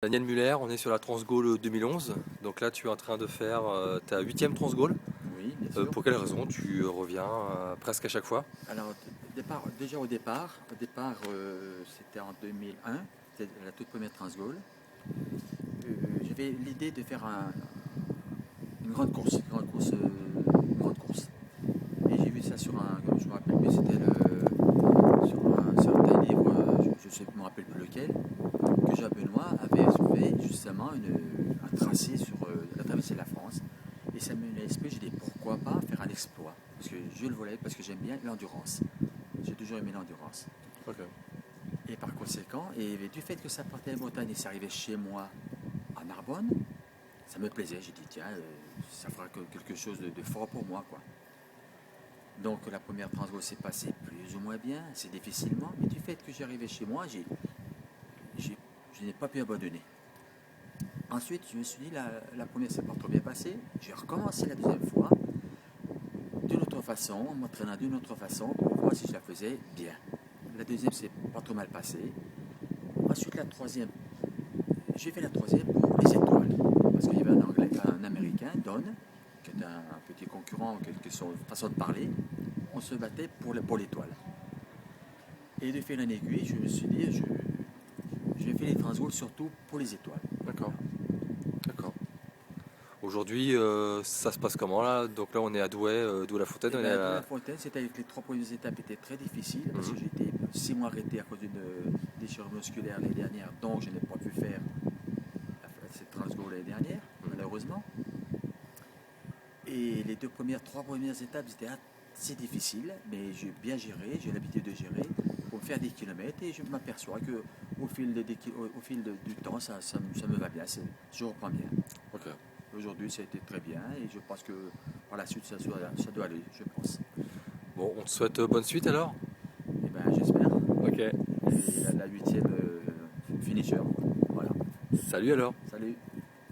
Daniel Muller, on est sur la Transgaulle 2011. Donc là, tu es en train de faire ta 8e Transgaulle. Oui, bien sûr. Pour quelle raison tu reviens presque à chaque fois? Alors, déjà au départ, c'était en 2001, c'était la toute première Transgaulle. J'avais l'idée de faire une grande course, une grande course. Et j'ai vu ça je me rappelle plus, c'était sur un certain livre, je ne me rappelle plus lequel, que Jean Benoît avait fait justement un tracé sur la traversée de la France. Et ça me met à l'esprit, j'ai dit pourquoi pas faire un exploit. Parce que je le voulais, parce que j'aime bien l'endurance. J'ai toujours aimé l'endurance. Ok. Et par conséquent, et du fait que ça partait de Bretagne et ça arrivait chez moi à Narbonne, ça me plaisait. J'ai dit tiens, ça fera quelque chose de fort pour moi, quoi. Donc la première Transgaulle s'est passée plus ou moins bien, c'est difficilement, mais du fait que j'arrivais chez moi, je n'ai pas pu abandonner. Ensuite, je me suis dit, la première s'est pas trop bien passée. J'ai recommencé la deuxième fois, d'une autre façon, en m'entraînant d'une autre façon, pour voir si je la faisais bien. La deuxième s'est pas trop mal passée. Ensuite, la troisième, j'ai fait la troisième pour les étoiles. Parce qu'il y avait un Américain, Don, qui est un petit concurrent, quelque façon de parler. On se battait pour l'étoile. Et de fil en aiguille, je me suis dit, je fais les Transgaules surtout pour les étoiles. D'accord. D'accord. Aujourd'hui, ça se passe comment là? Donc là, on est à Douai, Douai-la-Fontaine. Et On est bien, à de la la... Fontaine, c'était avec les trois premières étapes étaient très difficiles parce Mhm. que j'étais 6 mois arrêté à cause d'une déchirure musculaire l'année dernière, donc je n'ai pas pu faire cette Transgaulle l'année dernière, malheureusement. Et les trois premières étapes étaient assez difficiles, mais j'ai bien géré, j'ai l'habitude de gérer pour faire des kilomètres et je m'aperçois que au fil du temps, ça me va bien, je reprends bien. Ok. Aujourd'hui, ça a été très bien et je pense que par la suite, ça doit aller, je pense. Bon, on te souhaite bonne suite alors. Et ben, j'espère. Ok. Et la huitième finisher. Voilà. Salut alors. Salut.